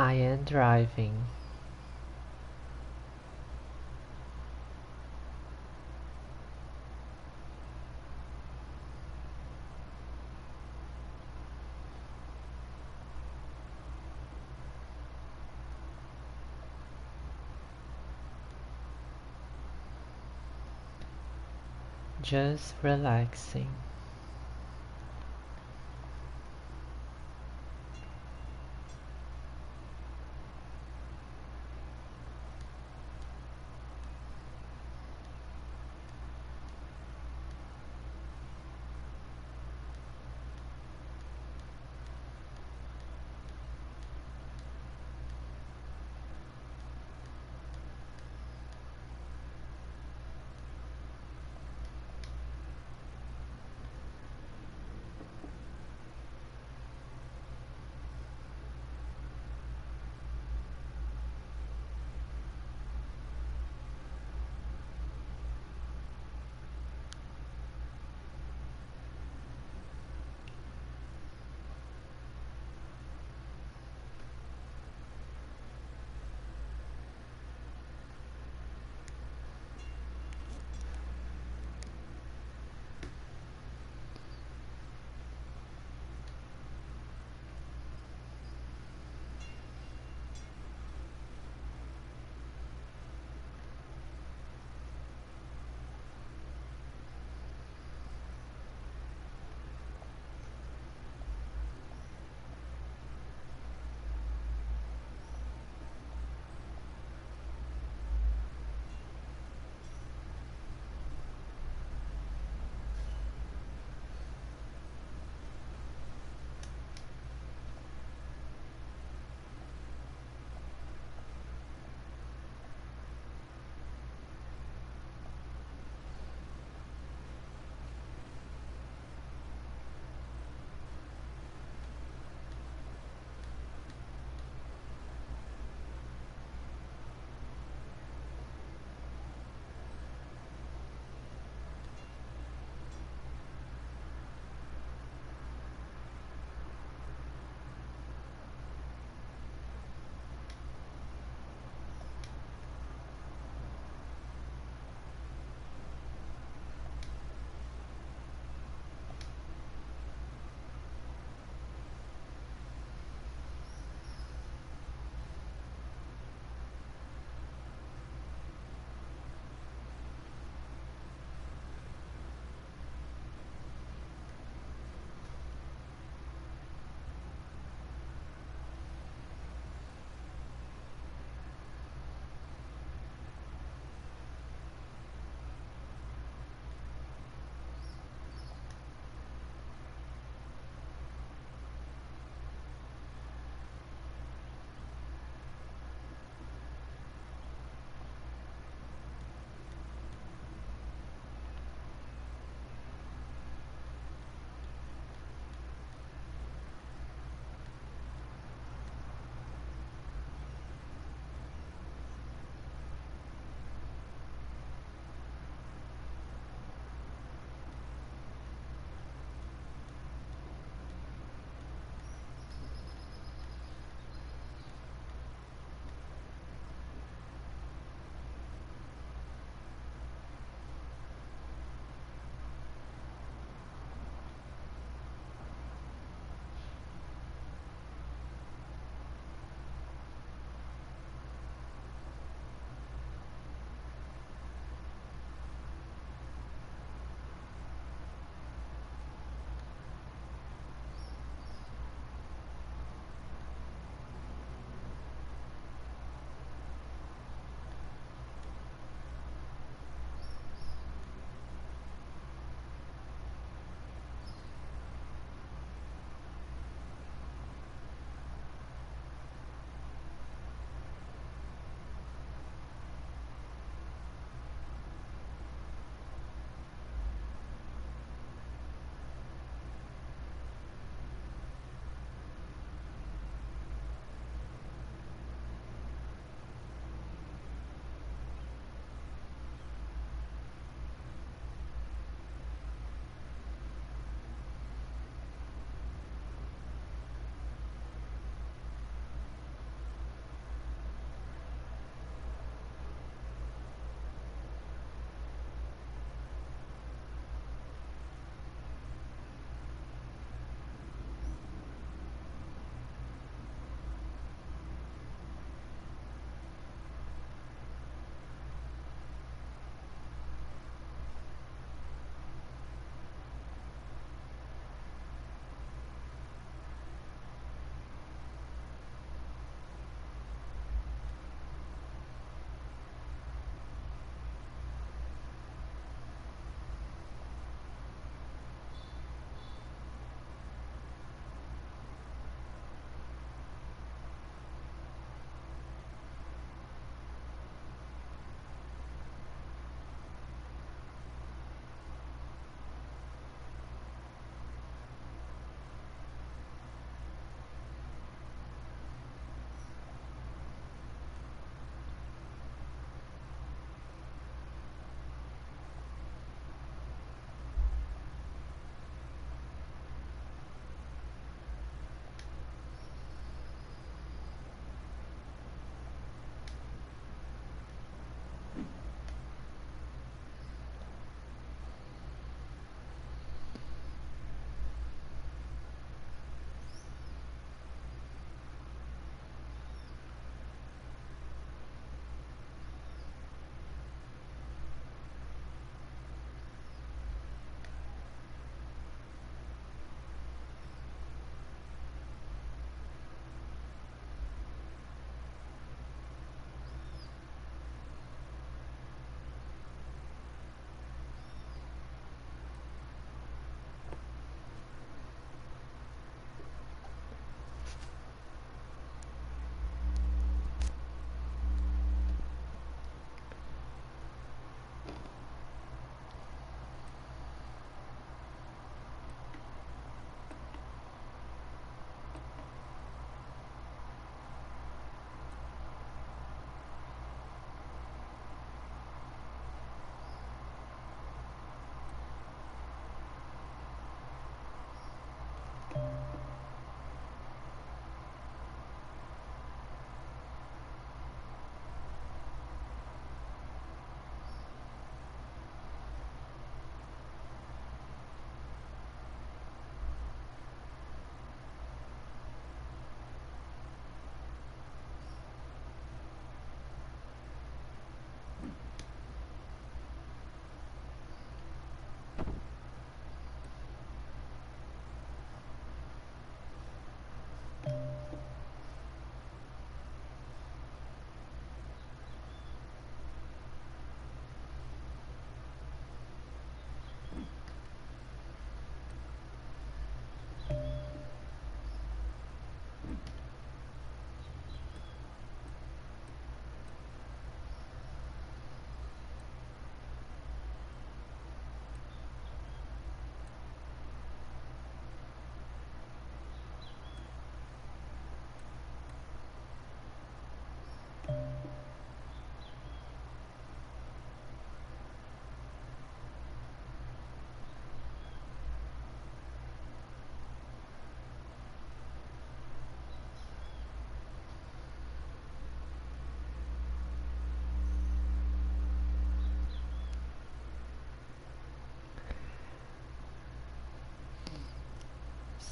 I am driving. Just relaxing.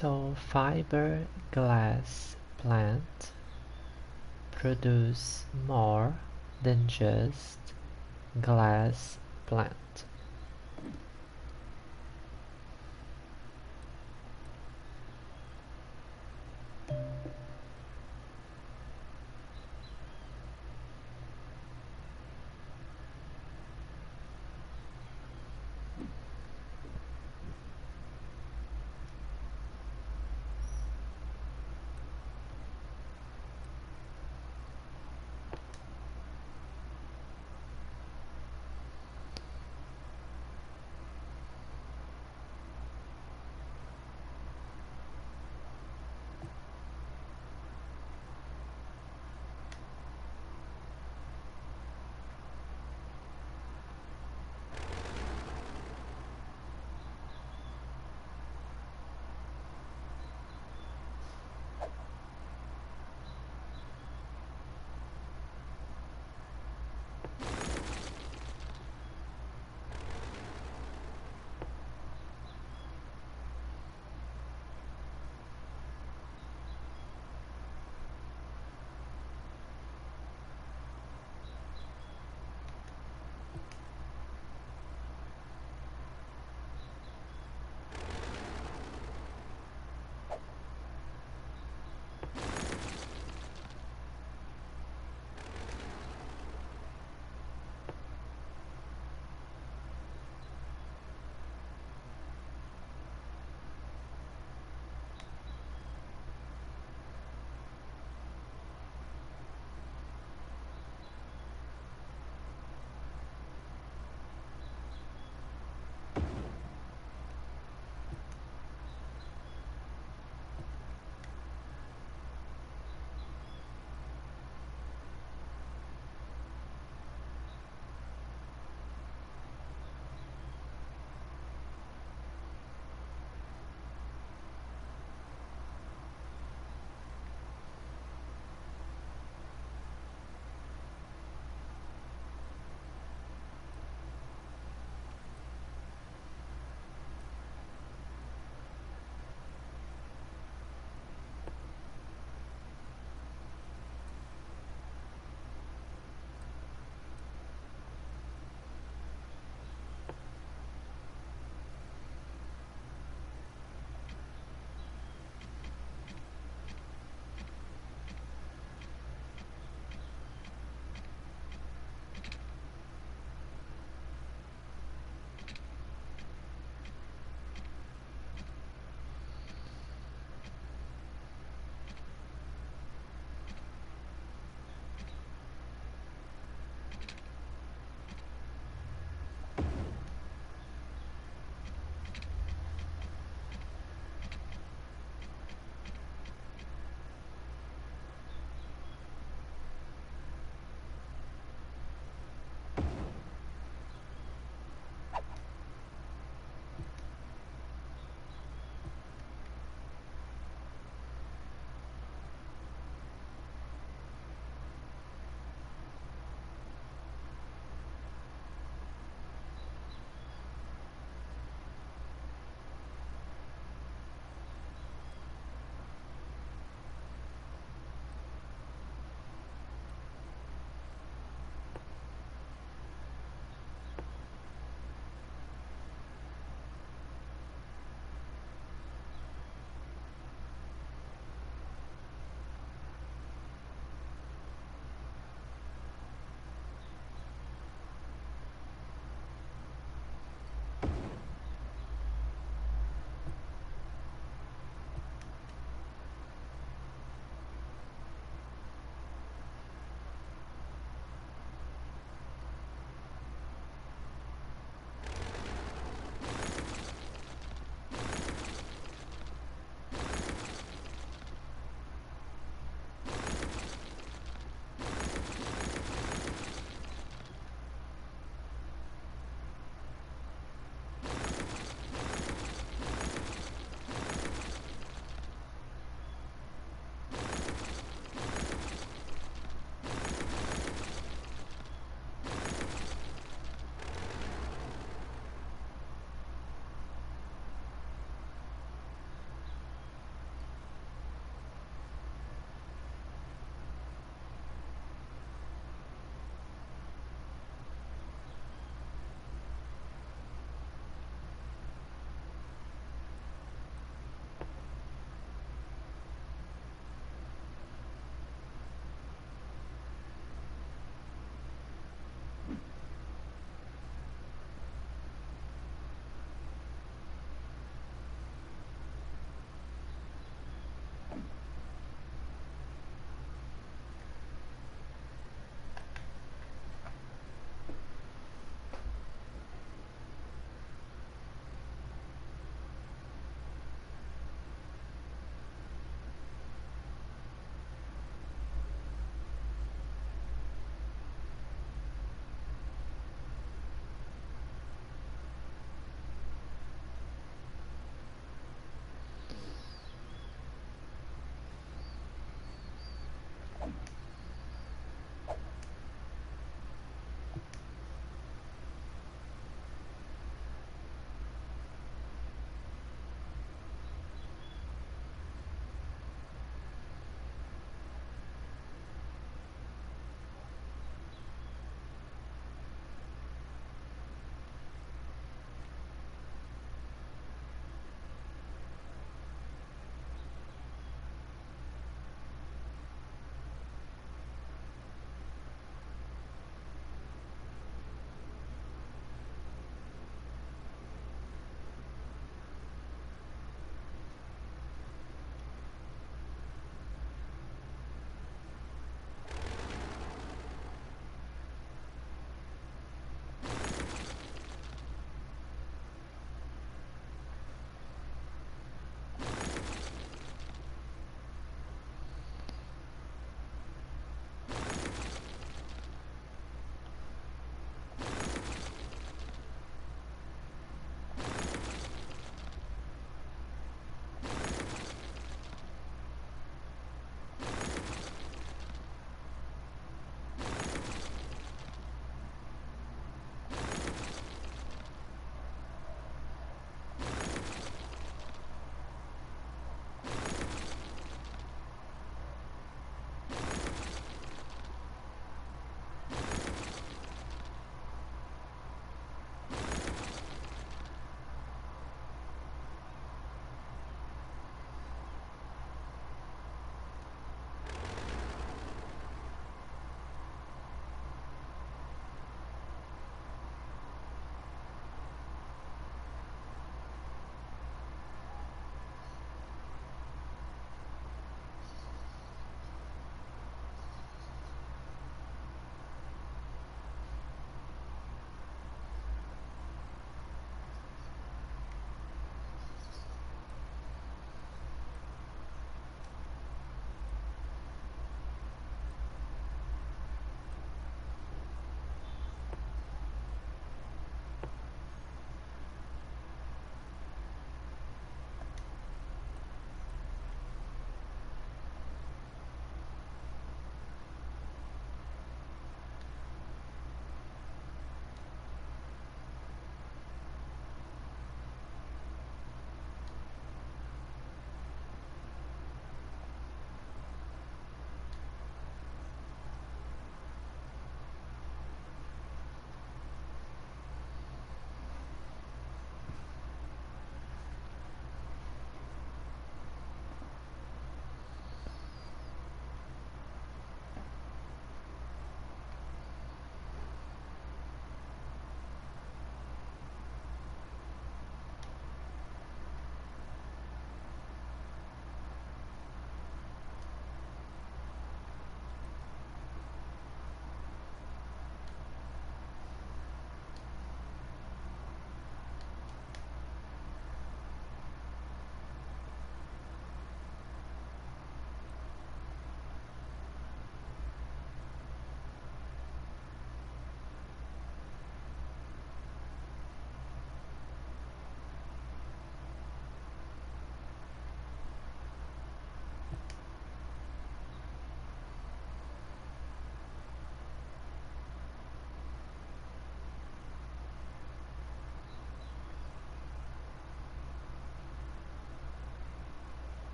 So fiberglass plant produce more than just glass plant.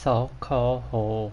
alcohol,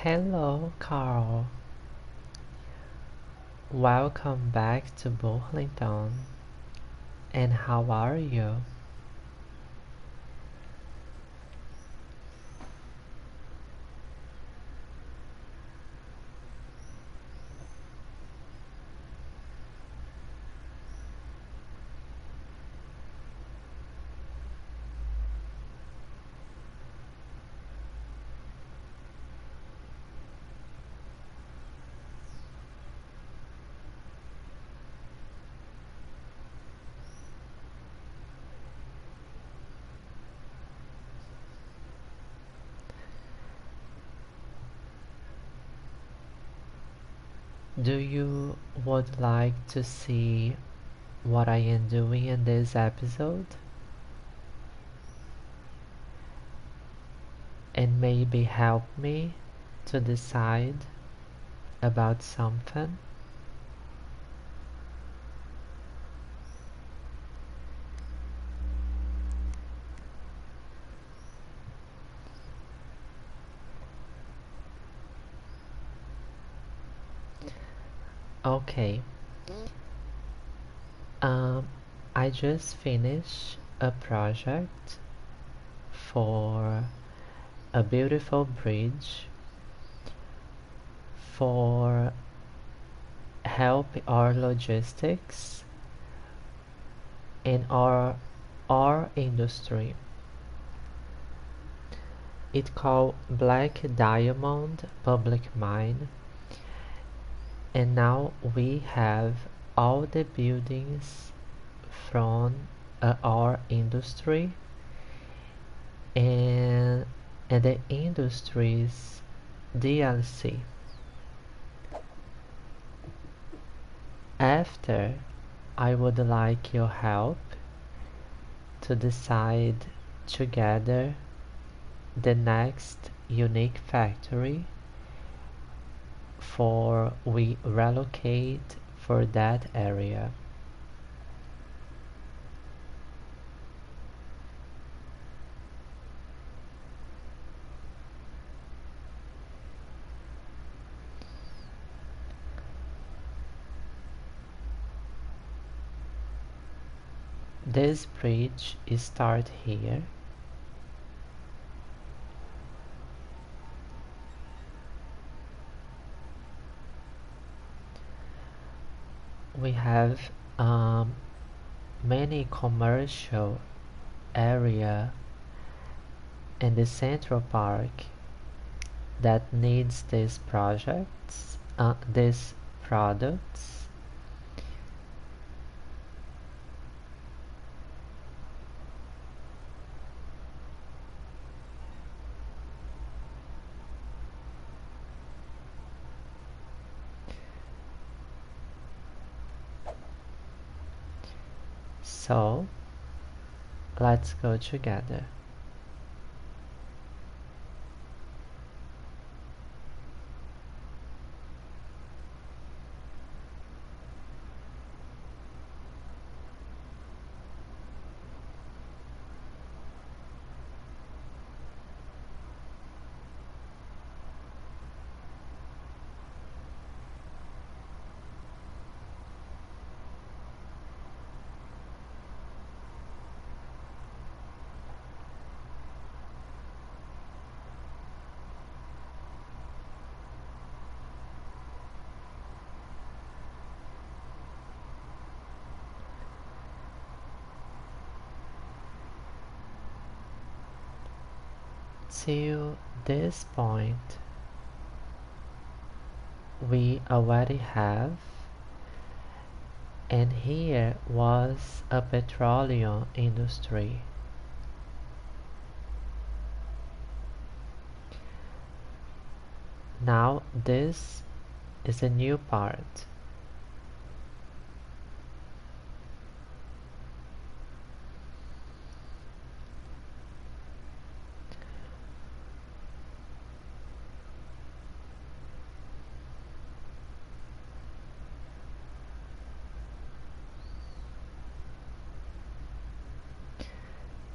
Hello, Carl. Welcome back to Burlington. And how are you? Do you would like to see what I am doing in this episode? And maybe help me to decide about something? Okay. Um, I just finished a project for a beautiful bridge for help our logistics in our industry. It called Black Diamond Public Mine, and now we have all the buildings from our industry and the industry's DLC. After, I would like your help to decide together the next unique factory for we relocate for that area. This bridge start here. We have many commercial area in the Central Park that needs these products. So let's go together. Till this point, we already have, and here was a petroleum industry. Now this is a new part.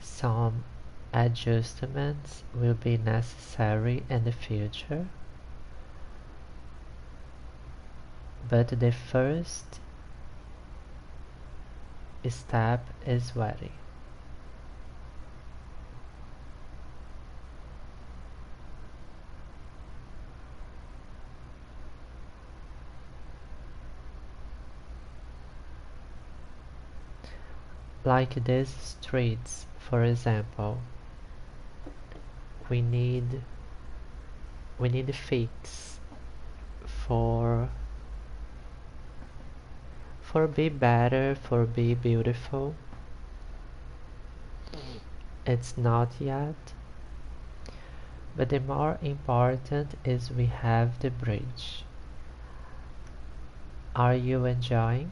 Some adjustments will be necessary in the future. but the first step is ready. Like these streets, for example, we need fix for be better, for be beautiful. It's not yet, but the more important is we have the bridge. Are you enjoying?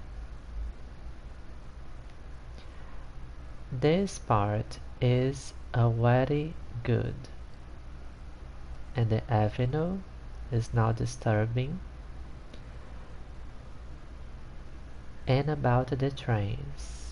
This part is very good, and the avenue is not disturbing. And about the trains.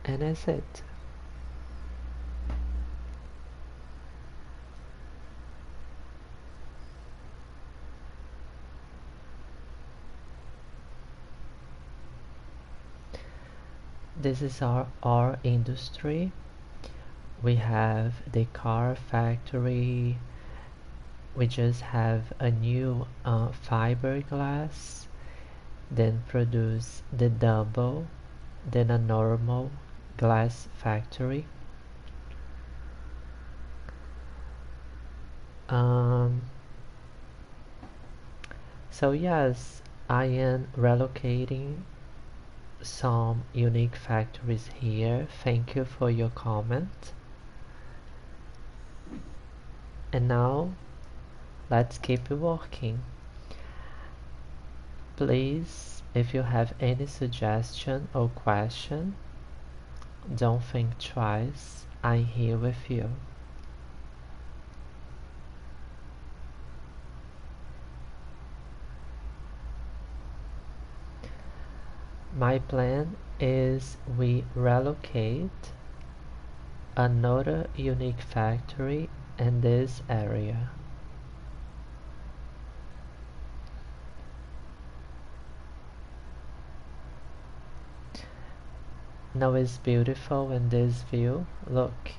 And that's it. This is our industry. We have the car factory. We just have a new fiberglass, then produce the double, then a normal glass factory. Um, so yes, I am relocating some unique factories here. Thank you for your comment. And now let's keep working. Please, if you have any suggestion or question, don't think twice. I'm here with you. My plan is we relocate another unique factory in this area. Now it's beautiful in this view. Look.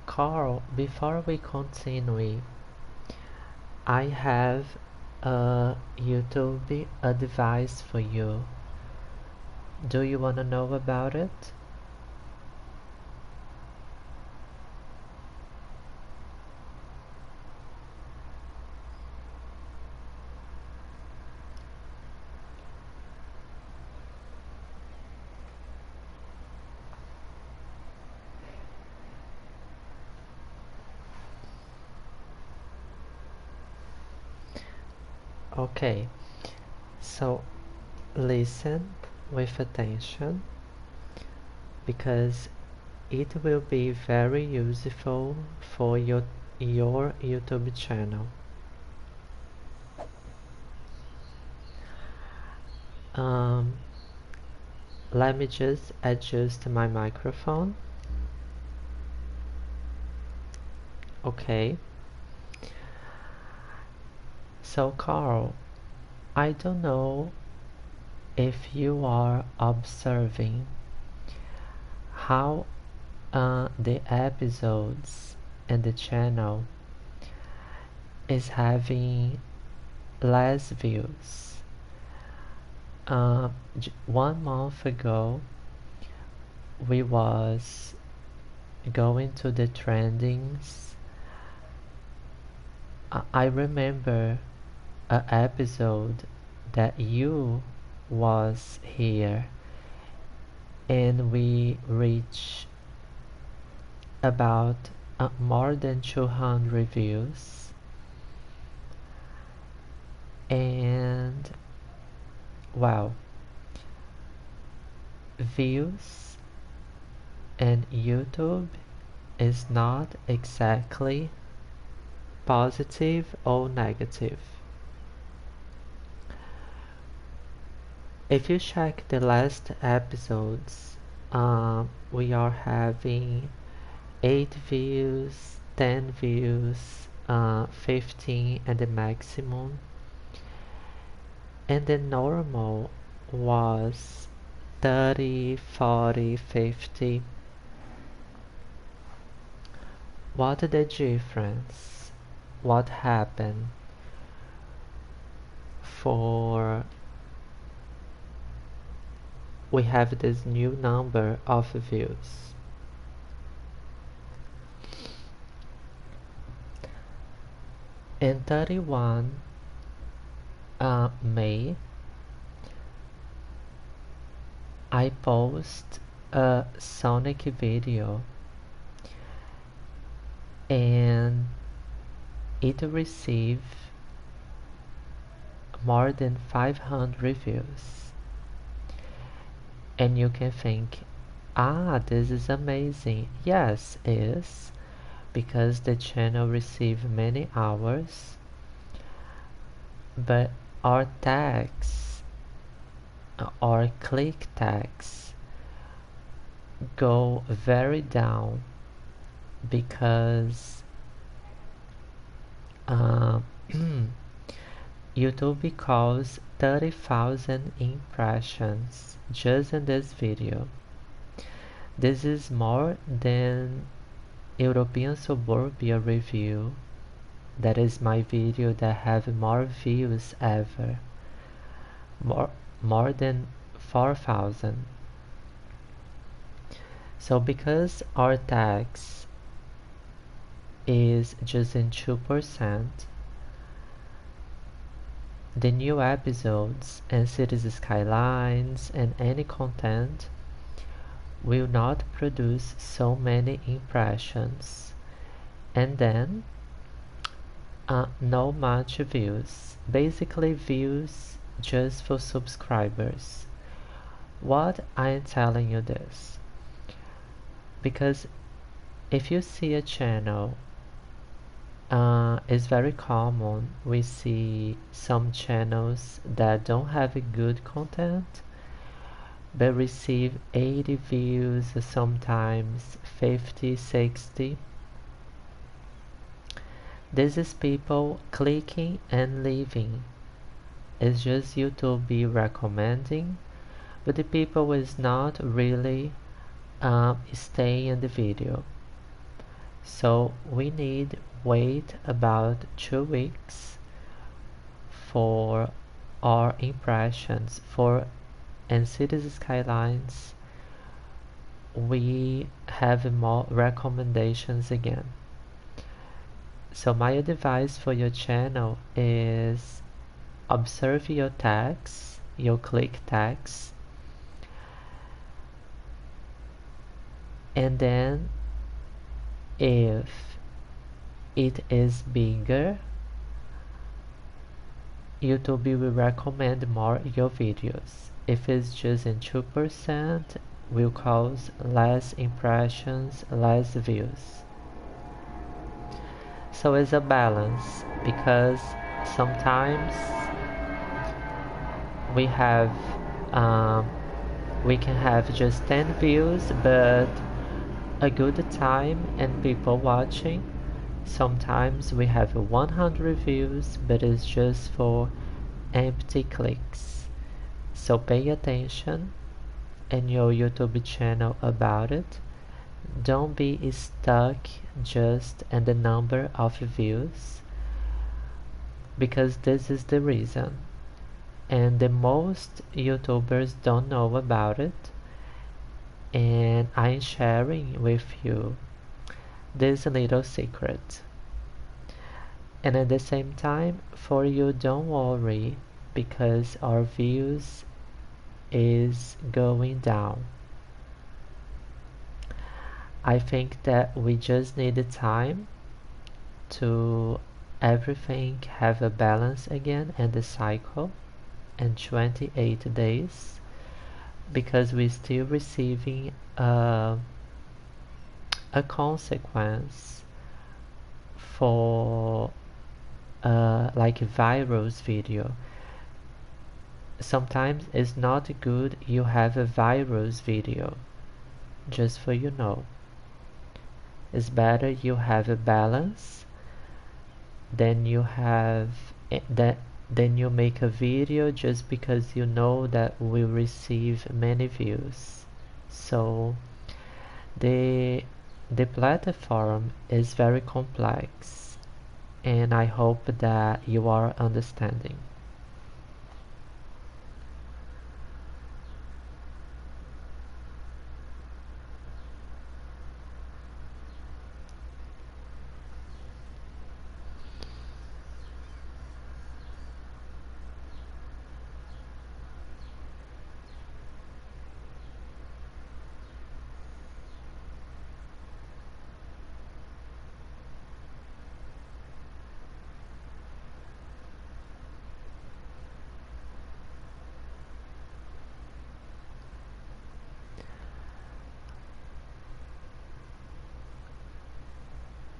Carl, before we continue, I have a YouTube advice for you. Do you want to know about it? Okay, so listen with attention because it will be very useful for your YouTube channel. Um, Let me just adjust my microphone. Okay. So Carl, I don't know if you are observing how the episodes and the channel is having less views. 1 month ago, we was going to the trendings. I remember an episode that you was here and we reached about more than 200 views, and wow, views and YouTube is not exactly positive or negative. If you check the last episodes, we are having 8 views, 10 views, 15 and the maximum. And the normal was 30, 40, 50. What the difference? What happened for we have this new number of views? In 31 May, I post a Sonic video and it received more than 500 views. And you can think, this is amazing. Yes, it is, because the channel received many hours, but our tags, our click tags go very down because YouTube calls 30,000 impressions just in this video. This is more than European Suburbia review. That is my video that have more views ever. More than 4,000. So because our tax is just in 2%, the new episodes and cities skylines and any content will not produce so many impressions, and then no much views, basically views just for subscribers. What I am telling you this because if you see a channel, it's very common we see some channels that don't have a good content but receive 80 views, sometimes 50, 60. This is people clicking and leaving. It's just YouTube be recommending, but the people is not really staying in the video. So we need wait about 2 weeks for our impressions. For and cities skylines, we have more recommendations again. So my advice for your channel is observe your tags, your click tags, and then if it is bigger, YouTube will recommend more your videos. If it's just in 2%, will cause less impressions, less views. So it's a balance because sometimes we have um, we can have just 10 views but a good time and people watching. Sometimes we have 100 views but it's just for empty clicks. So pay attention in your YouTube channel about it. Don't be stuck just in the number of views because this is the reason. And the most YouTubers don't know about it, and I'm sharing with you this little secret. And at the same time, for you, don't worry because our views is going down. I think that we just need the time to everything have a balance again and the cycle and 28 days because we're still receiving a consequence for like a virus video. Sometimes it's not good you have a virus video, just for you know. It's better you have a balance than you have that then you make a video just because you know that will receive many views. So the platform is very complex and I hope that you are understanding.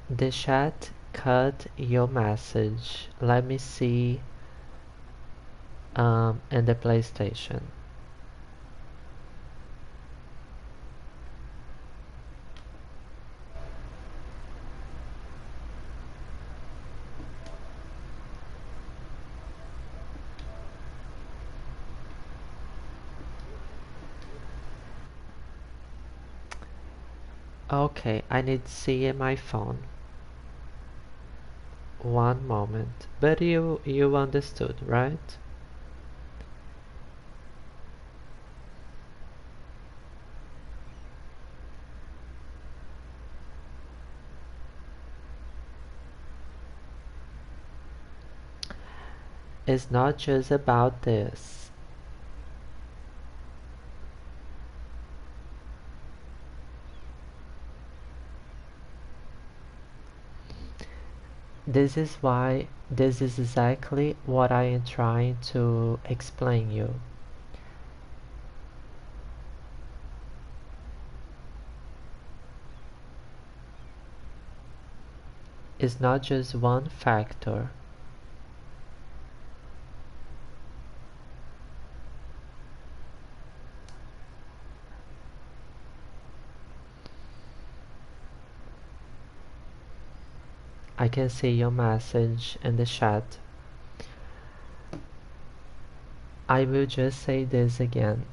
The chat cut your message. Let me see in the PlayStation. Okay, I need to see in my phone. One moment. But you understood, right? It's not just about this. This is why this is exactly what I am trying to explain you. It's not just one factor. I can see your message in the chat. I will just say this again.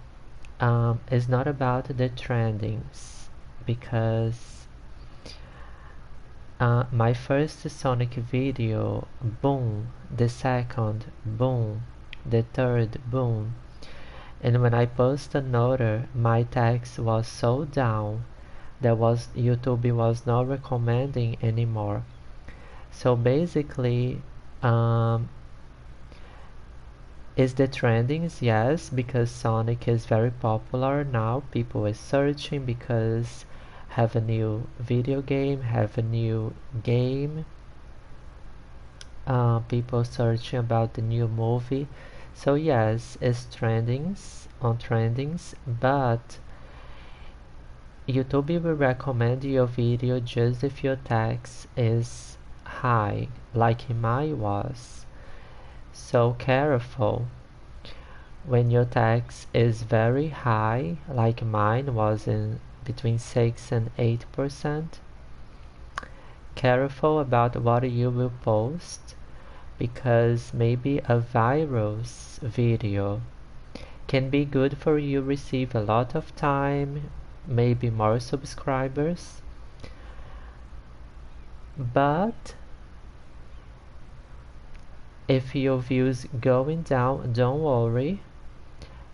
It's not about the trendings because my first Sonic video, boom, the second, boom, the third, boom. And when I post another, my text was so down that YouTube was not recommending anymore. So basically, is the trendings? Yes, because Sonic is very popular now. People are searching because have a new video game, have a new game. people searching about the new movie. So yes, it's trendings on trendings, but YouTube will recommend your video just if your tax is high, like mine was. So careful. When your tax is very high, like mine was in between 6 and 8%, careful about what you will post because maybe a viral video can be good for you, receive a lot of time, maybe more subscribers, but if your views going down, don't worry,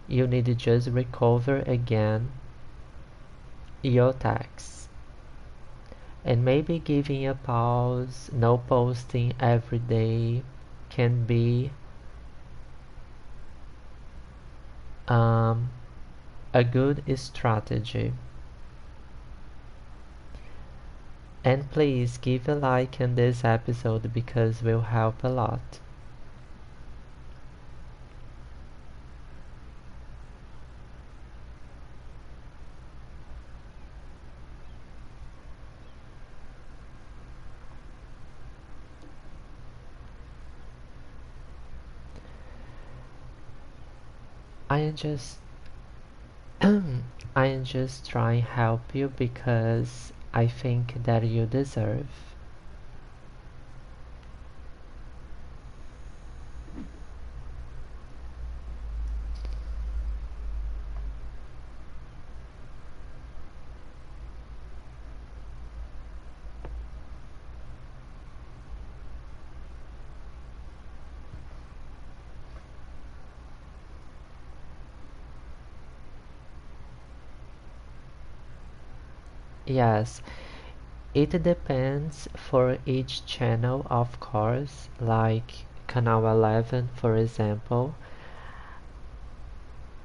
you need to just recover again your tax. And maybe giving a pause, no posting every day can be a good strategy. And please give a like in this episode because it will help a lot. I am just I am just trying to help you because I think that you deserve. Yes, it depends for each channel, of course, like Canal 11, for example.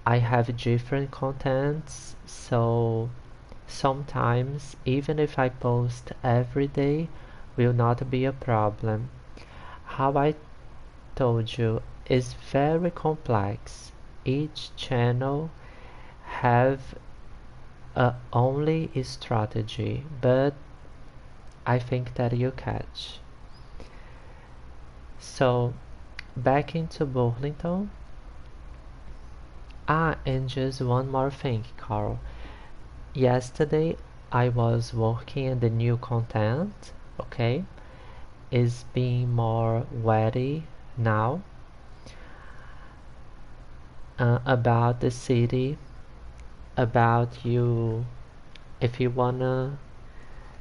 I have different contents, so sometimes even if I post every day will not be a problem. How I told you is very complex. Each channel have a only strategy, but I think that you catch. So back into Burlington. And just one more thing, Carl. Yesterday I was working on the new content, okay? It's being more witty now about the city, about you. If you wanna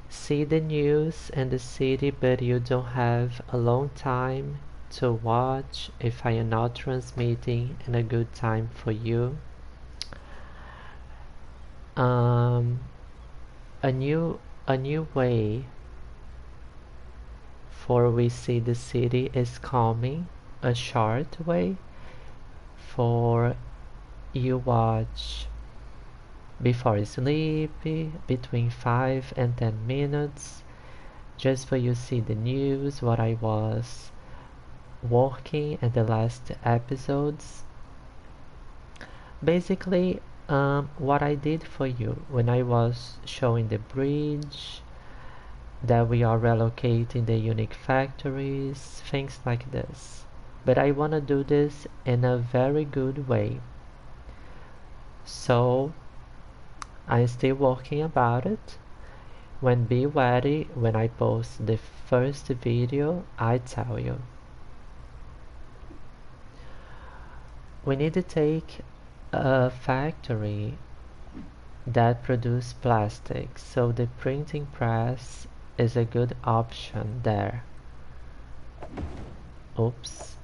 see the news and the city, but you don't have a long time to watch, if I am not transmitting in a good time for you, um, a new way for we see the city is coming, a short way for you watch before sleep, between 5 and 10 minutes, just for you see the news, what I was working in the last episodes. Basically, what I did for you when I was showing the bridge, that we are relocating the unique factories, things like this. But I want to do this in a very good way. So I'm still working about it. When be ready, when I post the first video, I tell you. We need to take a factory that produce plastic, so the printing press is a good option there. Oops.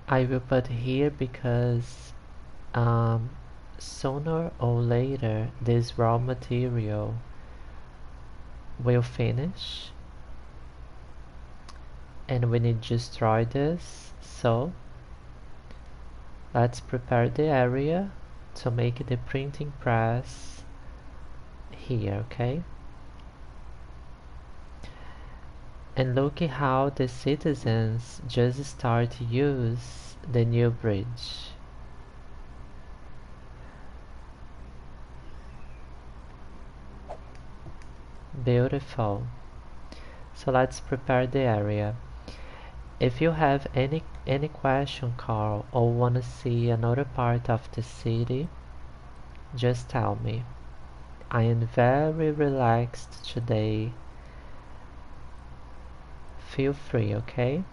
I will put here because um, sooner or later this raw material will finish and we need to destroy this. So let's prepare the area to make the printing press here, okay? And look at how the citizens just start to use the new bridge. Beautiful. So let's prepare the area. If you have any question, Carl, or want to see another part of the city, just tell me. I am very relaxed today. Feel free, okay?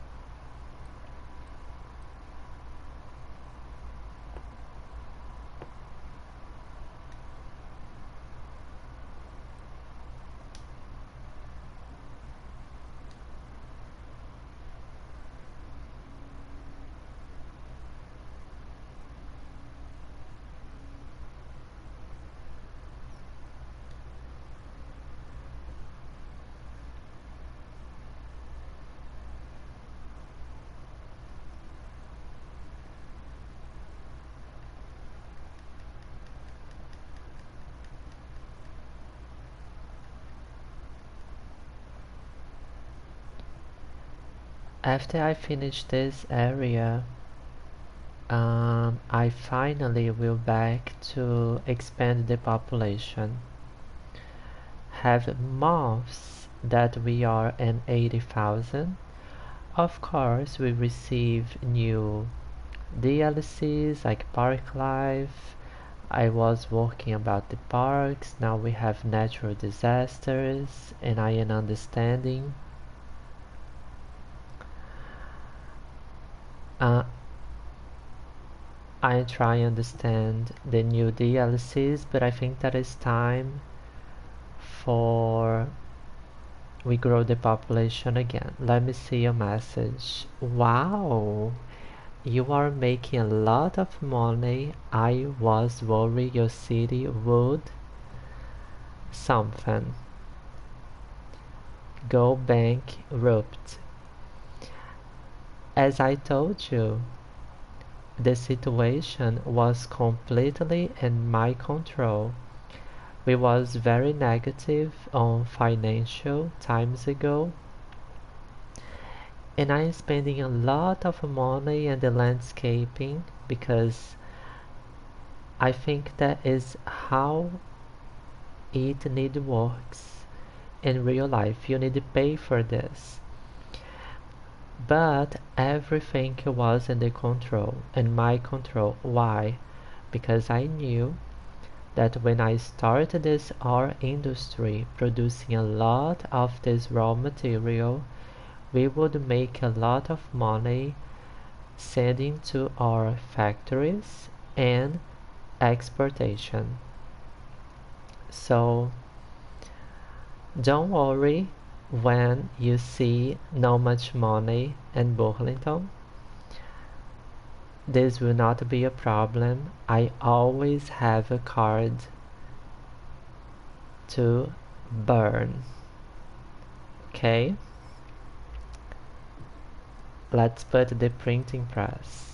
After I finish this area, I finally will back to expand the population. Have months that we are in 80,000. Of course, we receive new DLCs like Park Life. I was working about the parks. Now we have natural disasters, and I am understanding. Uh, I try and understand the new DLCs, but I think that it's time for we grow the population again. Let me see your message. Wow, you are making a lot of money. I was worried your city would something go bankrupt. As I told you, the situation was completely in my control. We was very negative on financial times ago, and I am spending a lot of money in the landscaping because I think that is how it need works in real life. You need to pay for this. But everything was in the control, in my control. Why? Because I knew that when I started this art industry producing a lot of this raw material, we would make a lot of money sending to our factories and exportation. So don't worry when you see not much money in Burlington. This will not be a problem. I always have a card to burn. Okay? Let's put the printing press.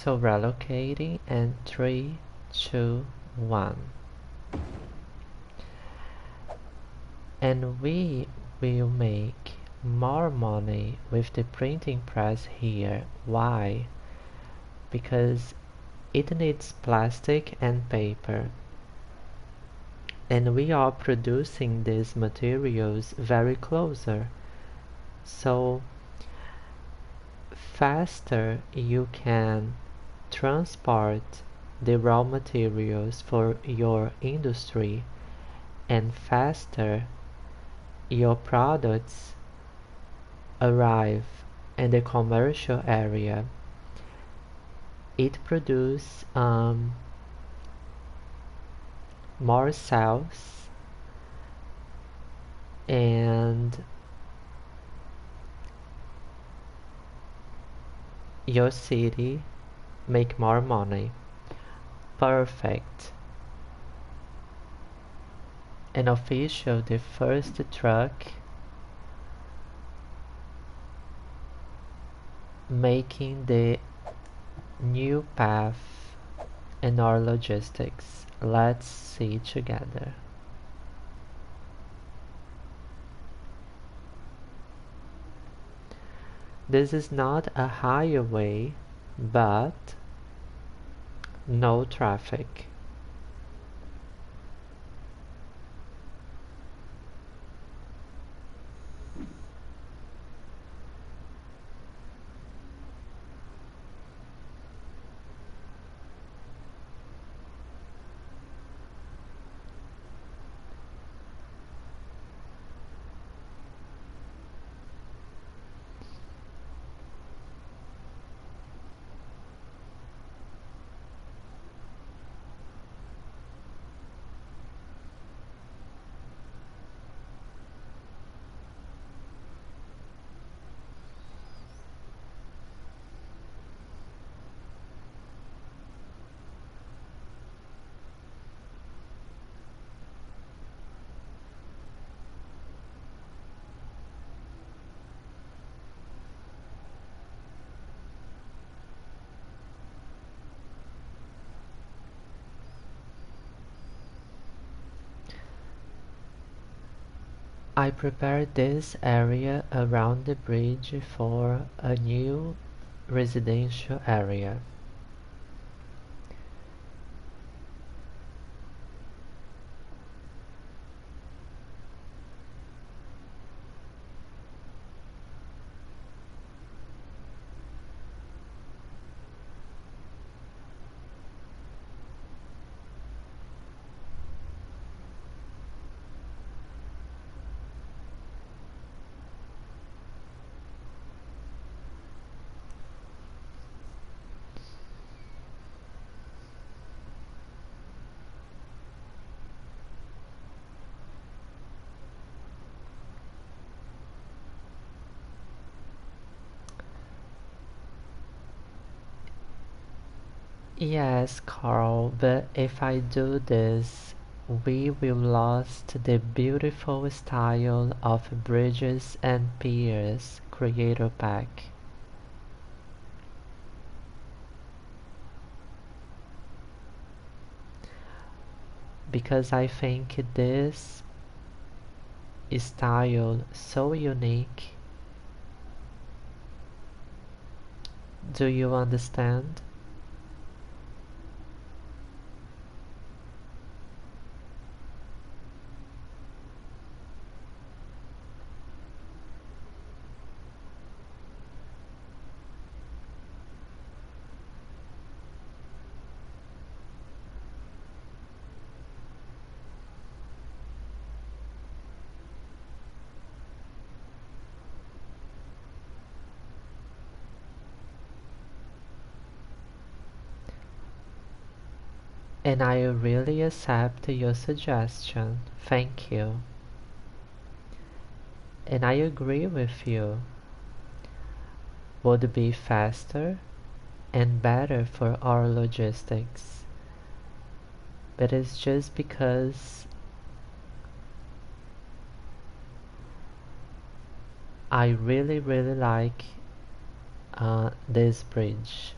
So relocating and 3, 2, 1. And we will make more money with the printing press here. Why? Because it needs plastic and paper, and we are producing these materials very closer. So faster you can transport the raw materials for your industry, and faster your products arrive in the commercial area. It produces more sales, and your city make more money. Perfect. An official, the first truck making the new path in our logistics. Let's see together. This is not a highway, but no traffic. I prepared this area around the bridge for a new residential area. Yes, Carl, but if I do this, we will lose the beautiful style of bridges and piers creator pack. Because I think this style so unique. Do you understand? And I really accept your suggestion. Thank you. And I agree with you. Would be faster and better for our logistics. But it's just because I really, really like this bridge.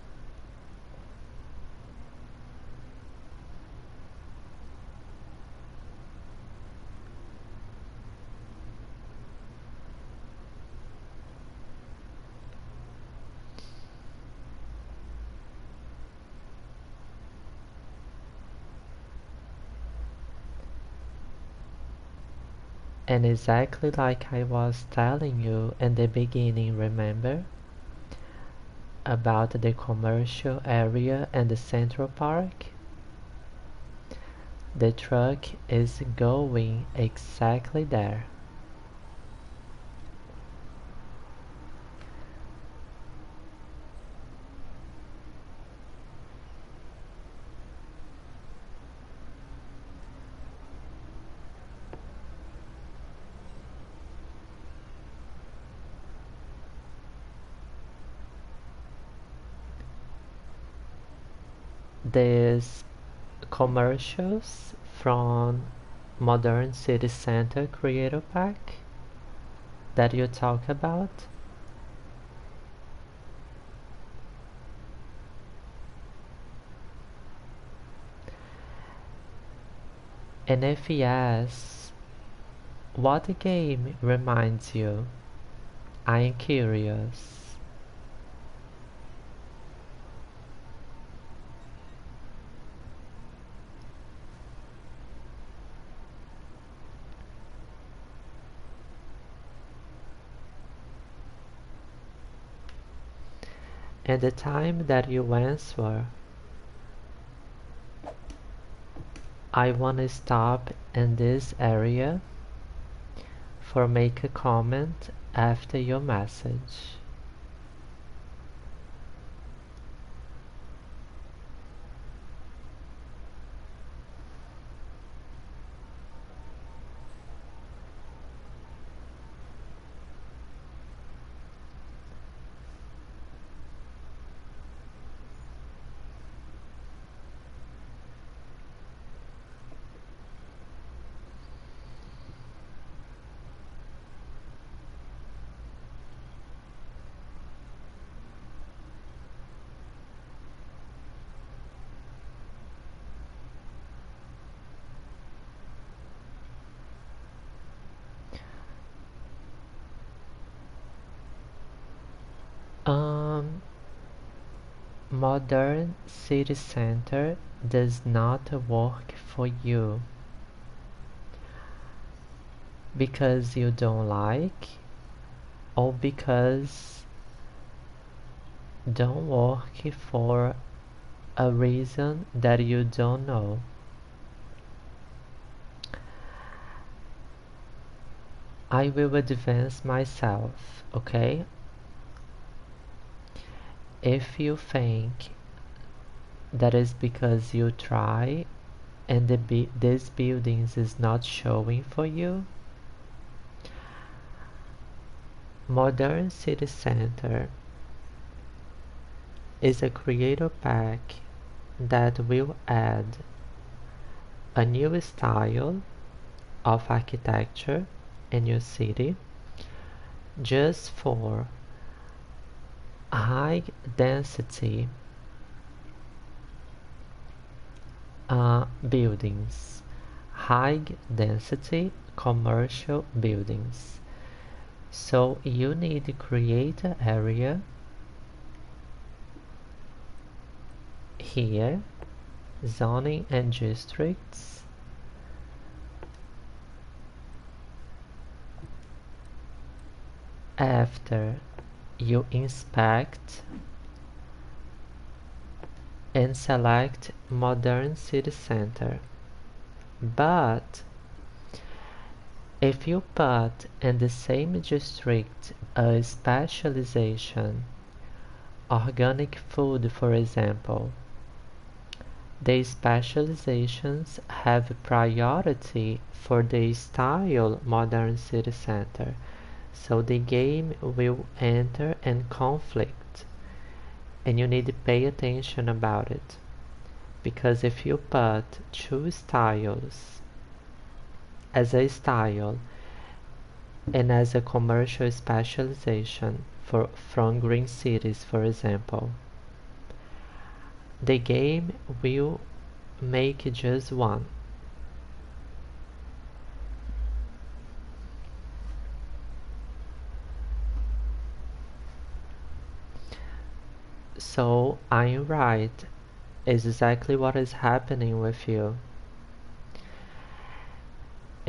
And exactly like I was telling you in the beginning, remember? About the commercial area and the Central Park? The truck is going exactly there. These commercials from Modern City Center Creator Pack that you talk about? And if yes, what game reminds you? I am curious. And the time that you answer, I wanna stop in this area for make a comment after your message. Um, Modern City Center does not work for you because you don't like or because don't work for a reason that you don't know. I will advance myself, okay? If you think that is because you try and these buildings is not showing for you, Modern City Center is a creator pack that will add a new style of architecture in your city just for high density buildings, high density commercial buildings. So you need to create an area here, zoning and districts. After you inspect and select Modern City Center. But if you put in the same district a specialization, organic food for example, the specializations have priority for the style Modern City Center, so the game will enter in conflict and you need to pay attention about it. Because if you put two styles as a style and as a commercial specialization from green cities for example, the game will make just one. So I'm right, is exactly what is happening with you.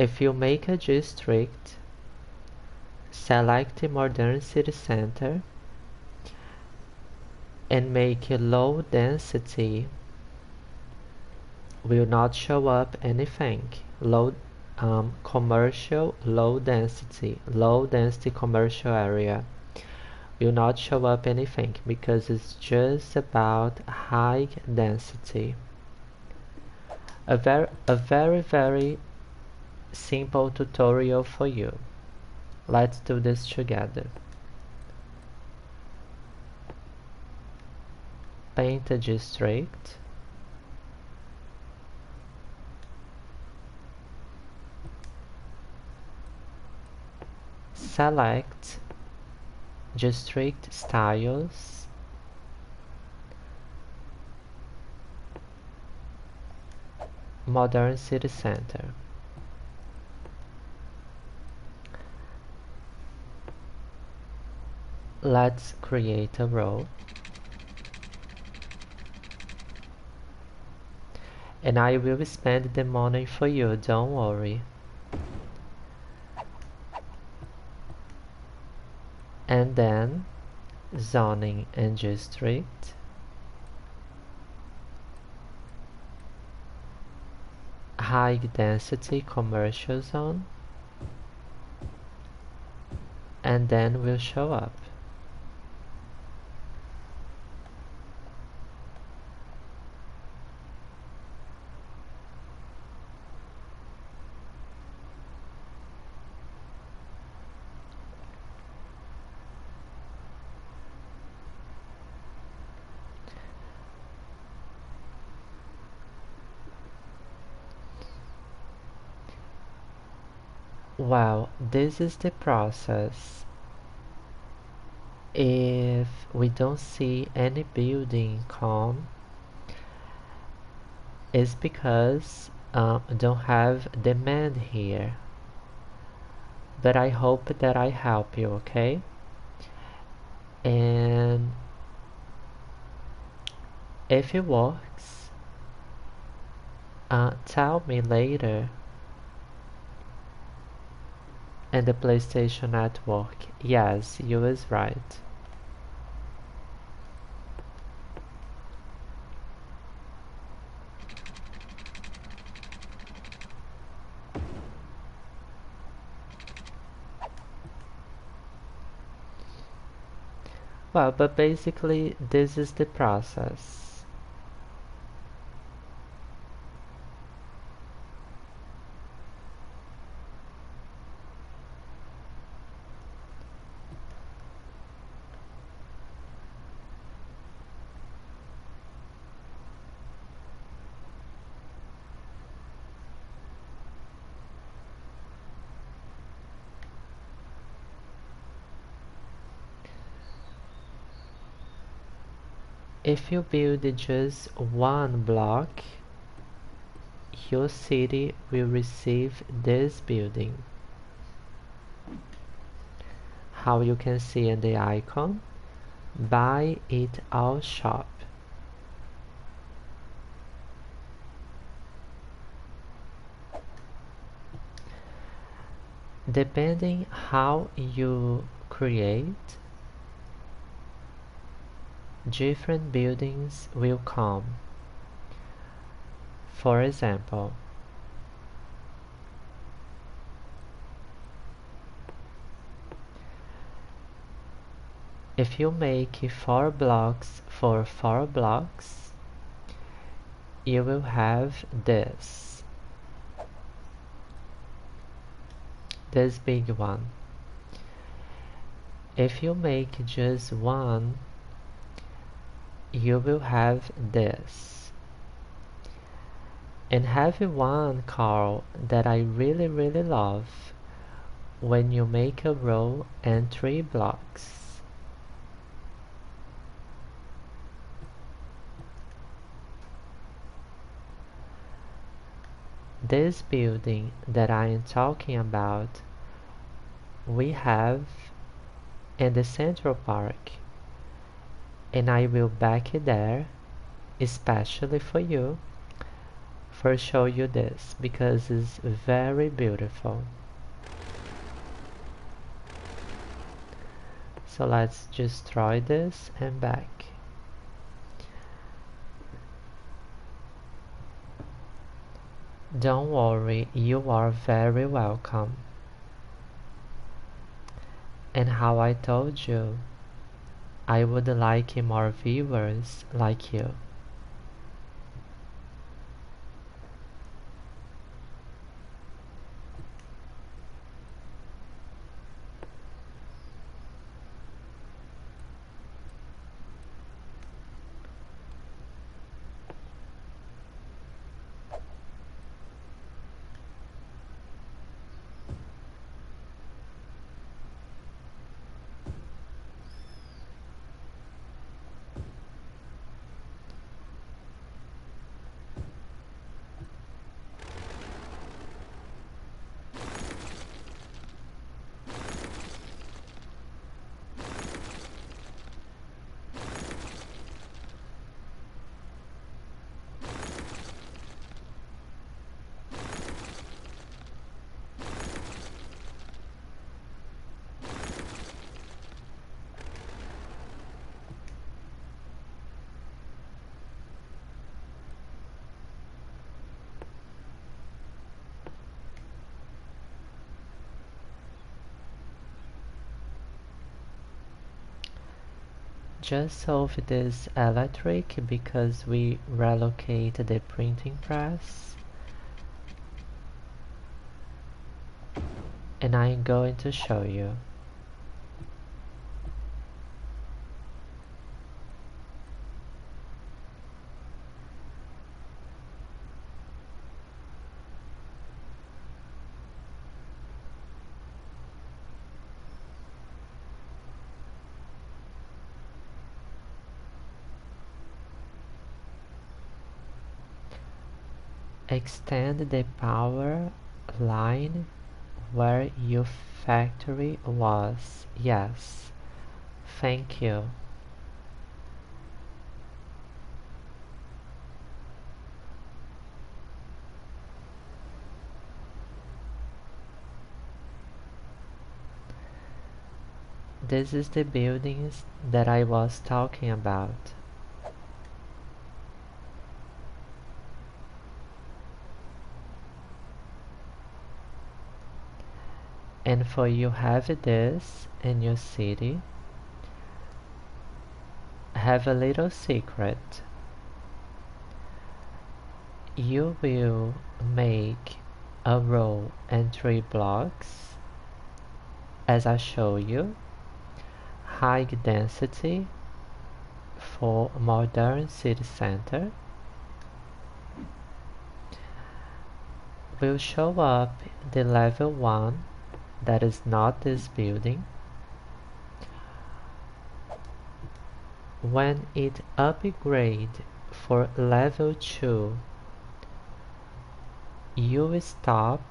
If you make a district, select modern city center and make a low density will not show up anything. Commercial low density commercial area will not show up anything because it's just about high density. A very simple tutorial for you. Let's do this together. Paint a district. Select district styles. Modern city center. Let's create a row. And I will spend the money for you, don't worry. And then zoning and district. High density commercial zone. And then we'll show up. Well, this is the process. If we don't see any building come, it's because don't have demand here. But I hope that I help you, okay? And if it works, tell me later. And the PlayStation Network, yes, you was right. Well, but basically this is the process. If you build just one block, your city will receive this building. How you can see in the icon, buy it all shop. Depending how you create, different buildings will come. For example, if you make 4 blocks for 4 blocks, you will have this big one. If you make just one, you will have this. And have one, Carl, that I really love when you make a row and 3 blocks. This building that I am talking about, we have in the Central Park. And I will back it there, especially for you, first show you this because it's very beautiful. So let's destroy this and back. Don't worry, you are very welcome. And how I told you, I would like more viewers like you. Just solve this electric because we relocate the printing press. And I'm going to show you. Extend the power line where your factory was. Yes. Thank you. This is the buildings that I was talking about. And for you have this in your city, have a little secret. You will make a row and 3 blocks, as I show you, high density for modern city center. Will show up the level 1, that is not this building. When it upgrade for level 2, you will stop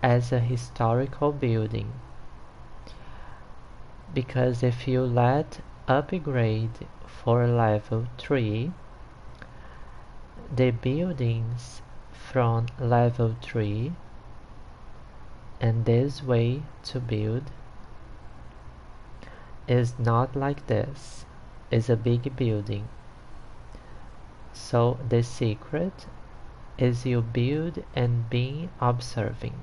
as a historical building, because if you let upgrade for level 3, the buildings from level 3 and this way to build is not like this, is a big building. So the secret is you build and be observing.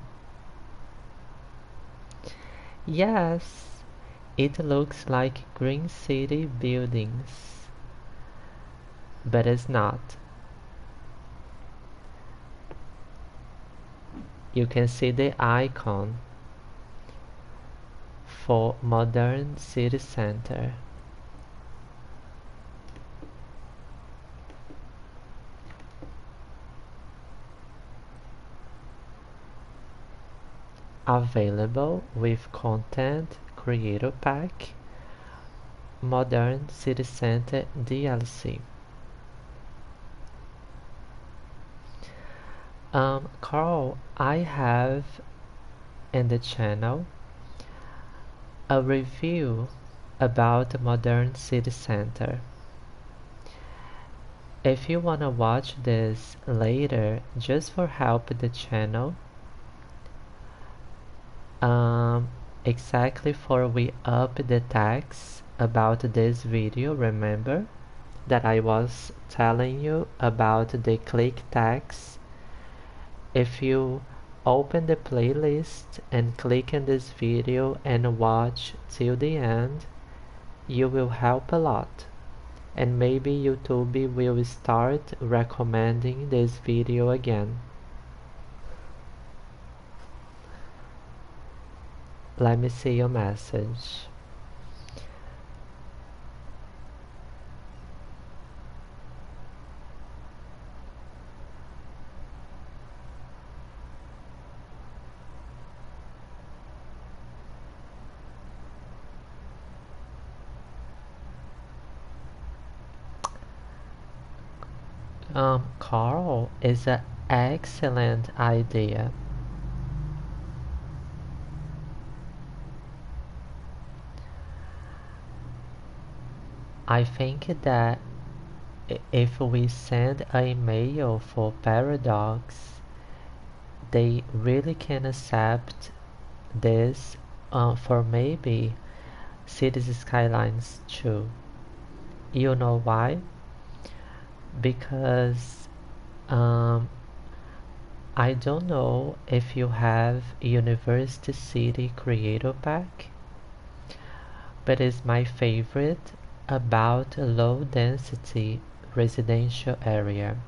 Yes, it looks like green city buildings, but it's not. You can see the icon for modern city center. Available with content creator pack, modern city center DLC. Carl, I have in the channel a review about modern city center. if you wanna watch this later, just for help the channel, um, exactly for we up the text about this video, remember that I was telling you about the click text. If you open the playlist and click on this video and watch till the end, you will help a lot. And maybe YouTube will start recommending this video again. Let me see your message. Carl, is an excellent idea. I think that if we send an email for Paradox, they really can accept this for maybe Cities Skylines too. You know why? Because I don't know if you have University City Creator Pack, but it's my favorite about a low density residential area.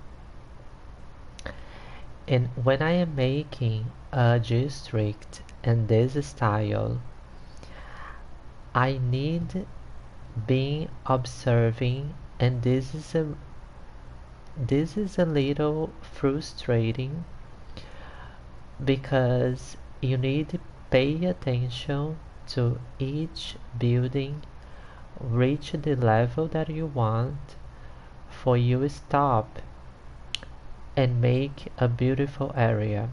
And when I am making a district in this style, I need being observing, and this is a little frustrating because you need to pay attention to each building, reach the level that you want for you to stop and make a beautiful area.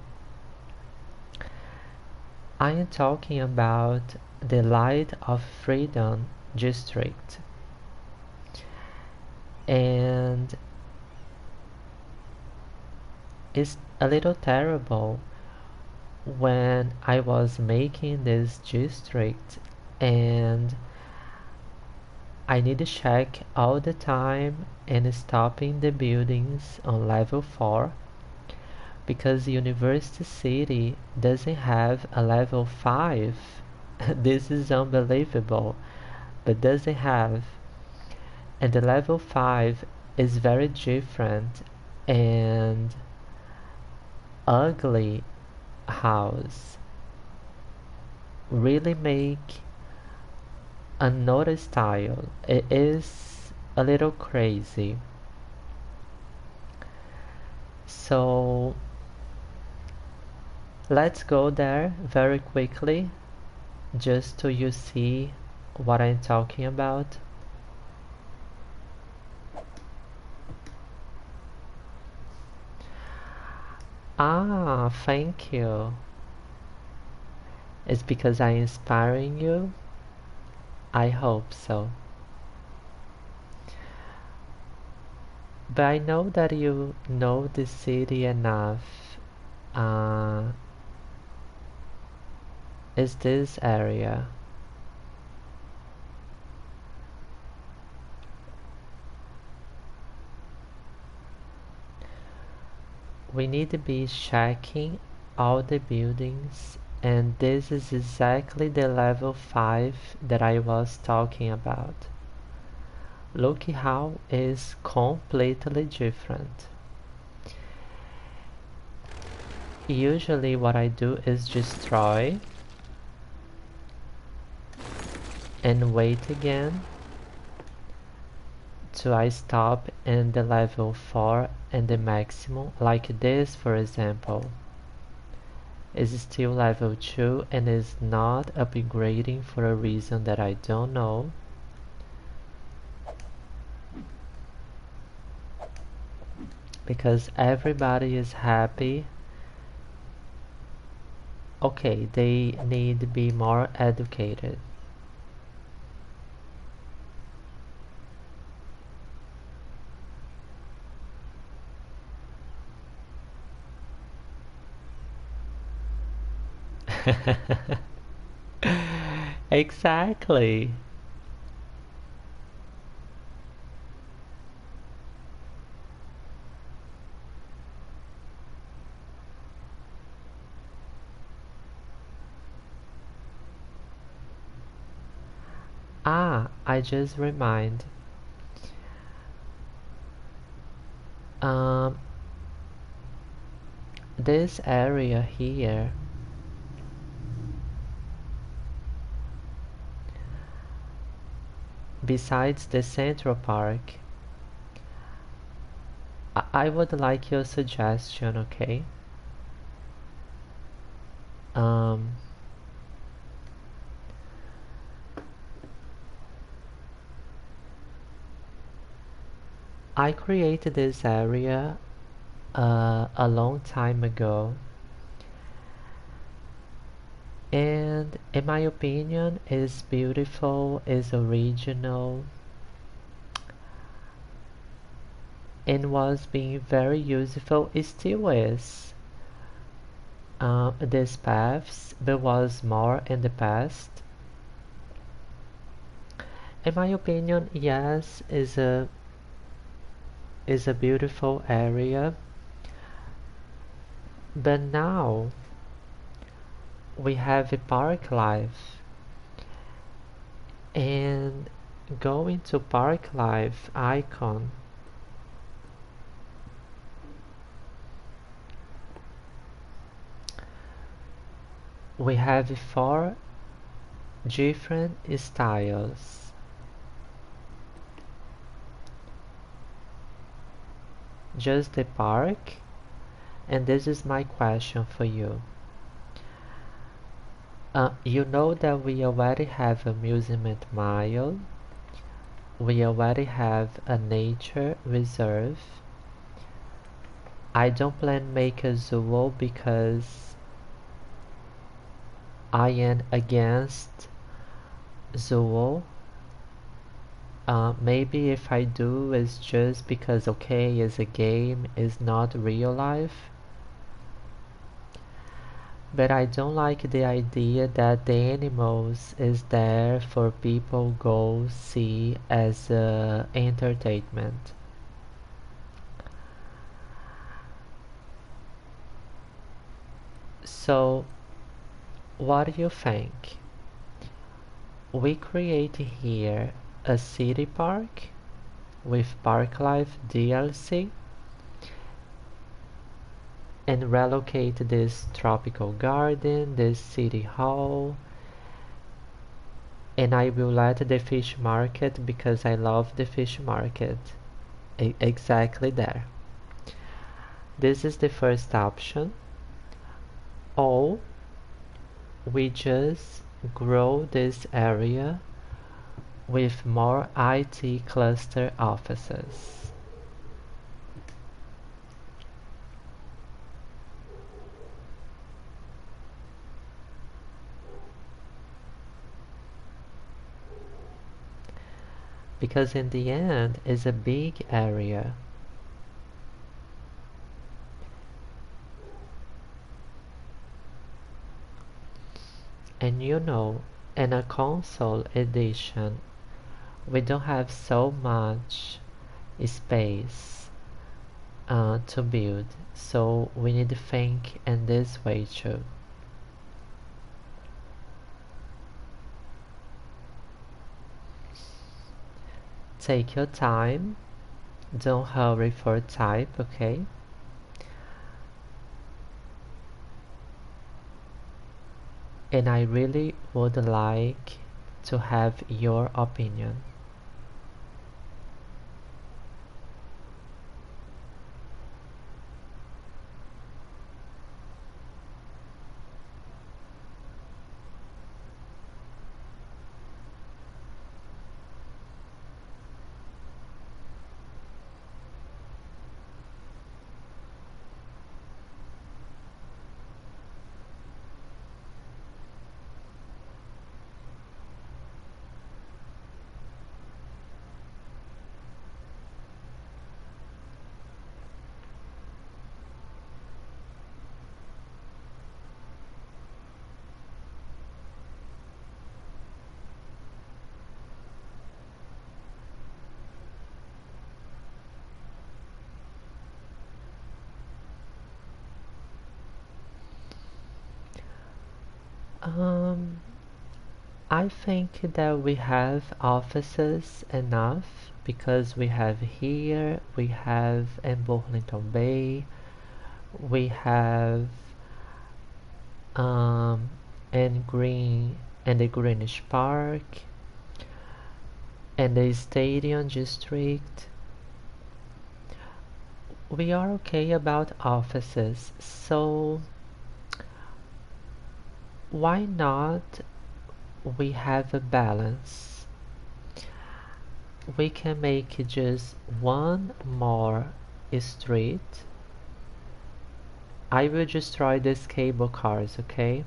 I am talking about the Light of Freedom district, and it's a little terrible when I was making this district and I need to check all the time and stopping the buildings on level 4 because University City doesn't have a level 5. This is unbelievable, but doesn't have. And the level 5 is very different and ugly house. Really make another style. It is a little crazy. So let's go there very quickly just so you see what I'm talking about. Ah, thank you. It's because I'm inspiring you? I hope so. But I know that you know the city enough. Is this area? We need to be checking all the buildings, and this is exactly the level 5 that I was talking about. Look how it's completely different. Usually what I do is destroy and wait again till I stop in the level 4 and the maximum, like this for example. Is still level 2 and is not upgrading for a reason that I don't know. Because everybody is happy. Okay, they need to be more educated. Exactly. Ah, I just remind. Um, this area here, besides the Central Park, I would like your suggestion, okay? Um, I created this area a long time ago, and in my opinion, is beautiful, is original, and was being very useful. It still is. These paths, there was more in the past. In my opinion, yes, is a beautiful area, but now we have a park life, and going to park life icon, we have four different styles. Just the park, and this is my question for you. You know that we already have a amusement mile, we already have a nature reserve. I don't plan make a zoo because I am against zoo. Maybe if I do, it's just because okay, it's a game, it's not real life. But I don't like the idea that the animals is there for people go see as entertainment. So, what do you think? We create here a city park with Park Life DLC and relocate this tropical garden, this city hall, and I will let the fish market because I love the fish market. Exactly there. This is the first option. Or we just grow this area with more IT cluster offices. Because in the end, it's a big area. And you know, in a console edition, we don't have so much space to build, so we need to think in this way too. Take your time, don't hurry for type, okay? And I really would like to have your opinion. Um, I think that we have offices enough because we have here, we have in Burlington Bay, we have um, in Green and the Greenish Park and the Stadium District. We are okay about offices, so why not we have a balance? We can make just one more street. I will destroy these cable cars, okay?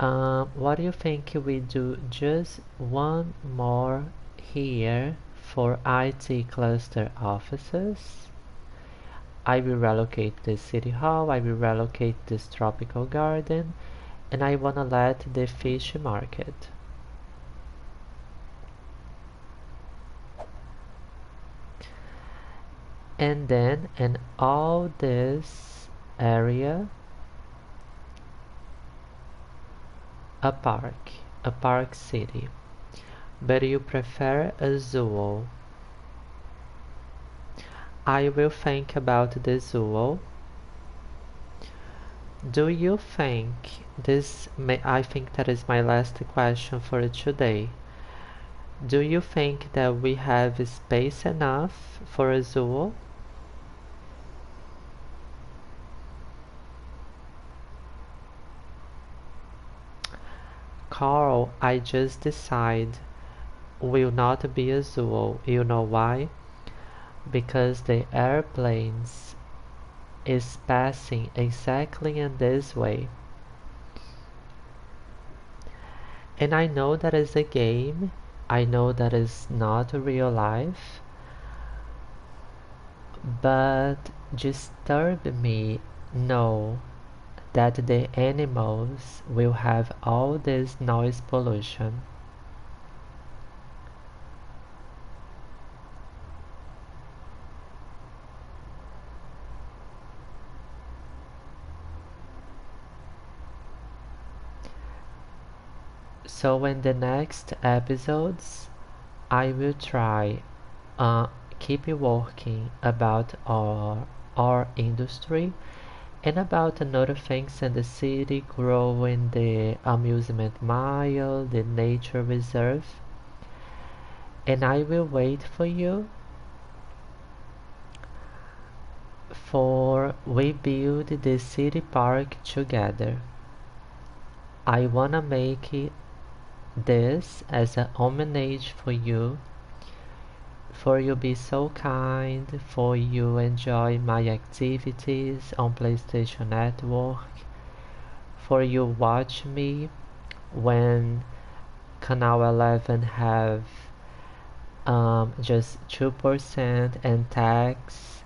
What do you think we do just one more here for IT cluster offices? I will relocate this city hall, I will relocate this tropical garden, and I wanna let the fish market. And then in all this area, a park city. But you prefer a zoo. I will think about the zoo. Do you think I think that is my last question for today. Do you think that we have space enough for a zoo? Carl, I just decide will not be a zoo. You know why? Because the airplanes is passing exactly in this way. And I know that is a game. I know that is not real life. But disturb me know that the animals will have all this noise pollution. So in the next episodes, I will try keep working about our industry and about another things in the city, growing the amusement mile, the nature reserve. And I will wait for you for we build the city park together. I wanna make this as a homage for you be so kind, for you enjoy my activities on PlayStation Network, for you watch me when Canal 11 have just 2% and tax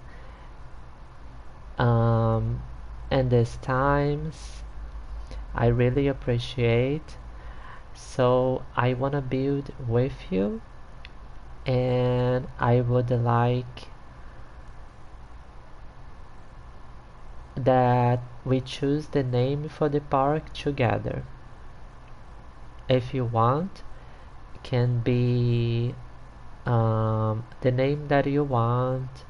and these times I really appreciate. So I wanna build with you and I would like that we choose the name for the park together. If you want, can be the name that you want,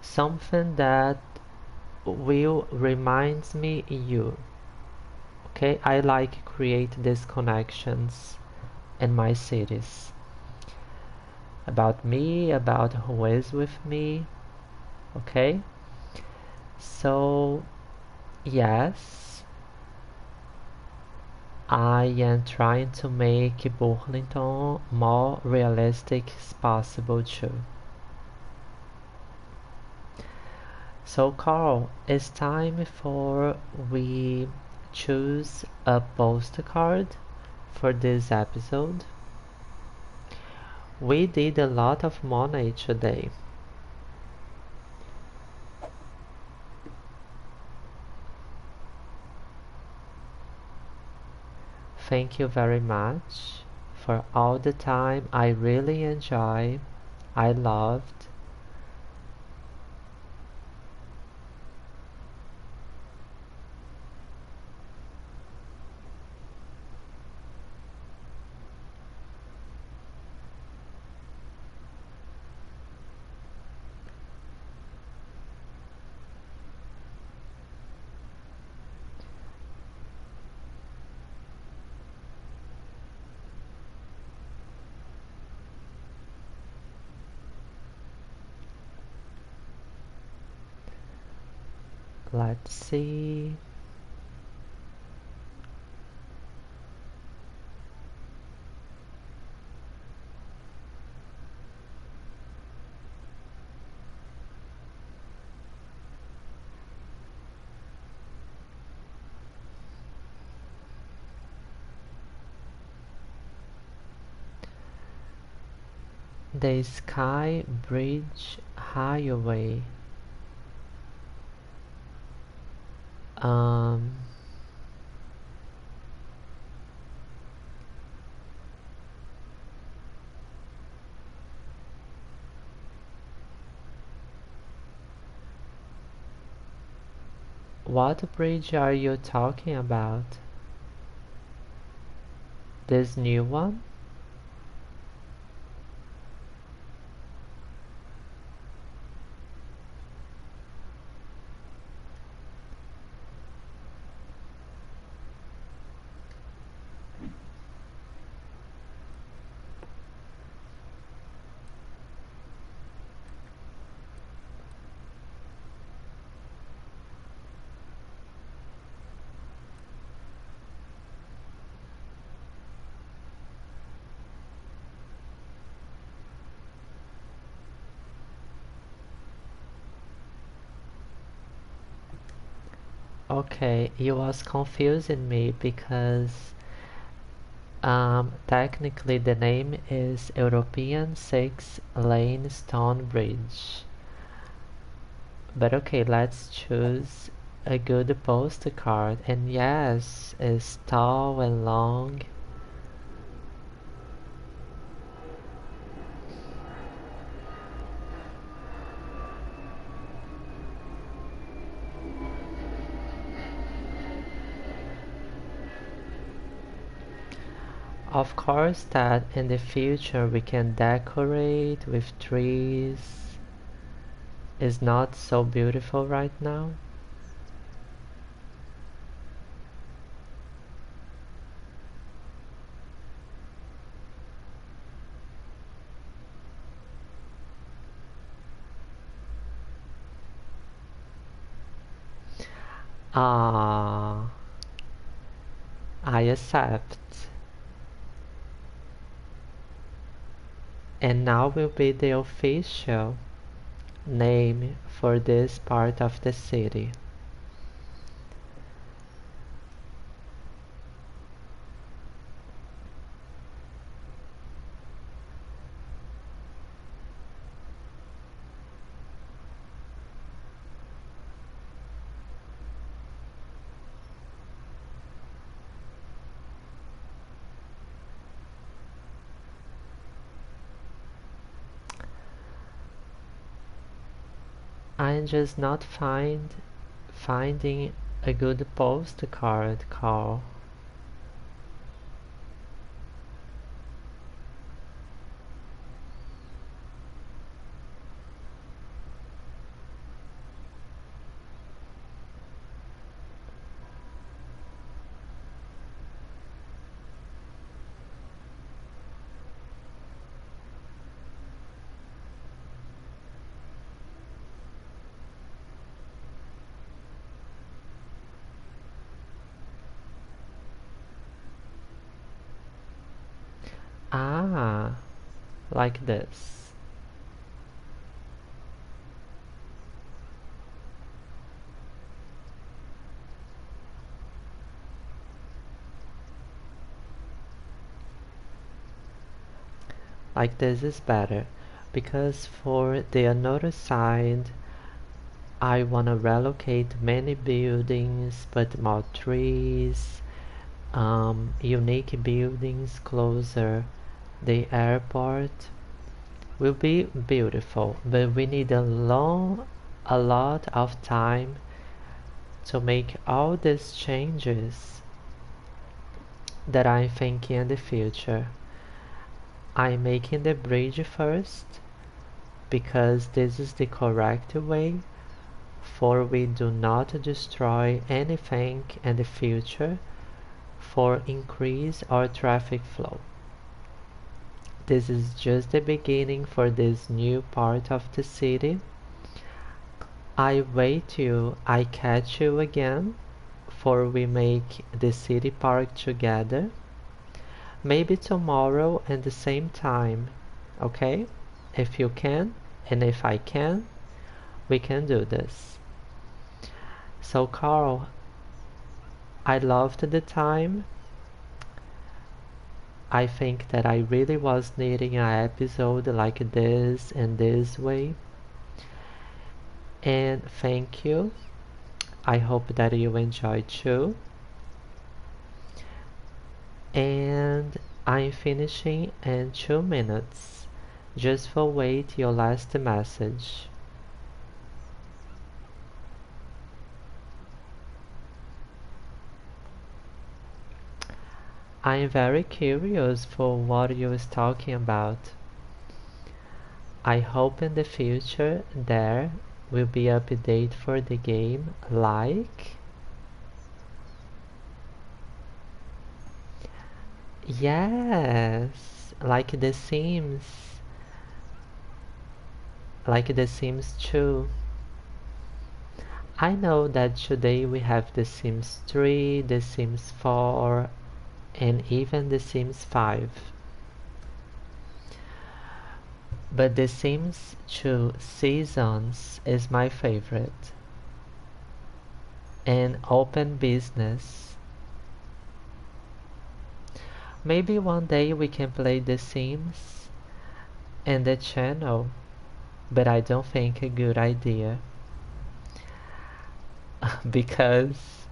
something that will reminds me you. Okay, I like create these connections in my cities about me, about who is with me. Okay, so yes, I am trying to make Burlington more realistic as possible too. So Carl, it's time for we choose a postcard for this episode. We did a lot of money today. Thank you very much for all the time. I really enjoy. I loved. let's see. The Sky Bridge Highway. Um, what bridge are you talking about? This new one? Okay, it was confusing me because technically the name is European 6-lane stone bridge. But okay, let's choose a good postcard. And yes, it's tall and long. Of course that in the future we can decorate with trees. Is not so beautiful right now. Ah, I accept. And now will be the official name for this part of the city. I'm just not finding a good postcard, Carl. Ah, like this. Like this is better because for the another side I wanna relocate many buildings, put more trees, unique buildings closer. The airport will be beautiful, but we need a lot of time to make all these changes that I'm thinking in the future. I'm making the bridge first because this is the correct way, for we do not destroy anything in the future for increase our traffic flow. This is just the beginning for this new part of the city. I wait till I catch you again for we make the city park together. Maybe tomorrow at the same time, okay? If you can, and if I can, we can do this. So, Carl, I loved the time. I think that I really was needing an episode like this and this way. And thank you. I hope that you enjoyed too. And I'm finishing in 2 minutes. Just for wait your last message. I'm very curious for what you was talking about. I hope in the future there will be update for the game like yes, like the Sims 2. I know that today we have the Sims 3, the Sims 4, and even the Sims 5. But the Sims 2 Seasons is my favorite. And open business. Maybe one day we can play The Sims in the channel, but I don't think a good idea. Because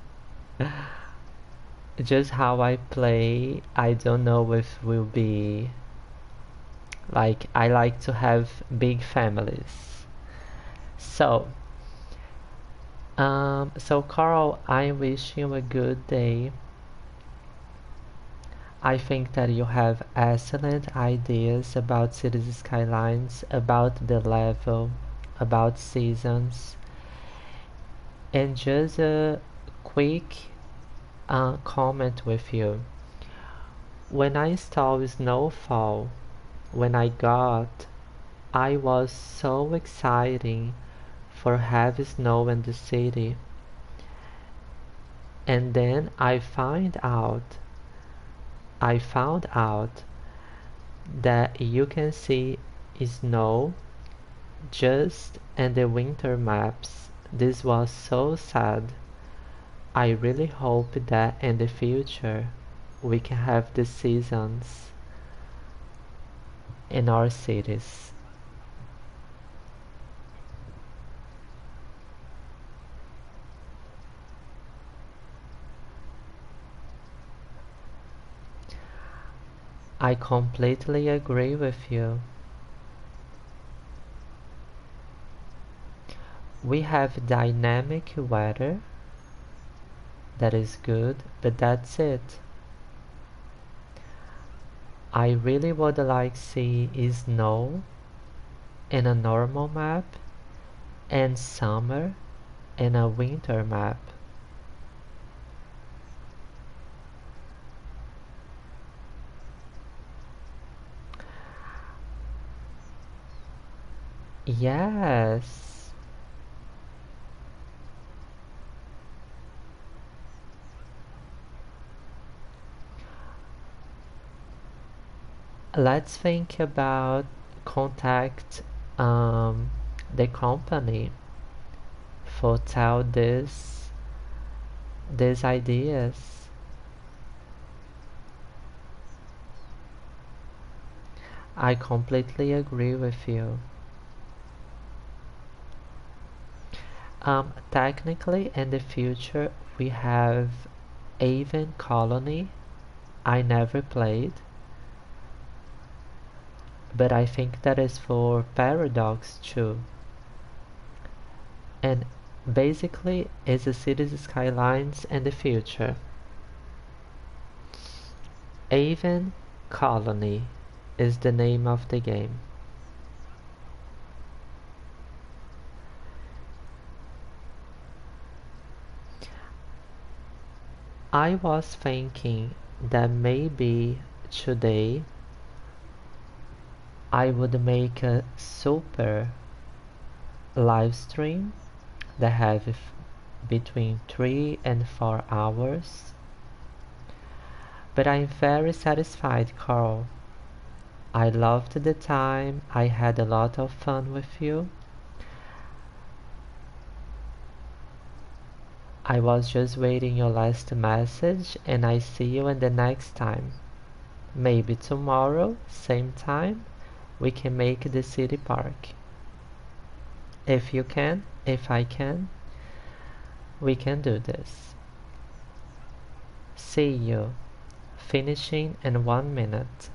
just how I play, I don't know if will be like I like to have big families. So, so Carl, I wish you a good day. I think that you have excellent ideas about Cities Skylines, about the level, about seasons, and just a quick comment with you. When I saw snowfall, when I was so excited for heavy snow in the city, and then I found out that you can see snow just in the winter maps. This was so sad. I really hope that in the future we can have the seasons in our cities. I completely agree with you. We have dynamic weather, that is good, but that's it. I really would like see snow in a normal map and summer in a winter map. Yes. Let's think about contact the company for tell these ideas. I completely agree with you. Technically, in the future, we have Avon Colony. I never played, but I think that is for Paradox too. And basically, it's a Cities Skylines in the future. Avon Colony is the name of the game. I was thinking that maybe today I would make a super live stream that have between 3 and 4 hours. But I'm very satisfied, Carl. I loved the time. I had a lot of fun with you. I was just waiting your last message and I see you in the next time. Maybe tomorrow, same time, we can make the city park. If you can, if I can, we can do this. See you. Finishing in 1 minute.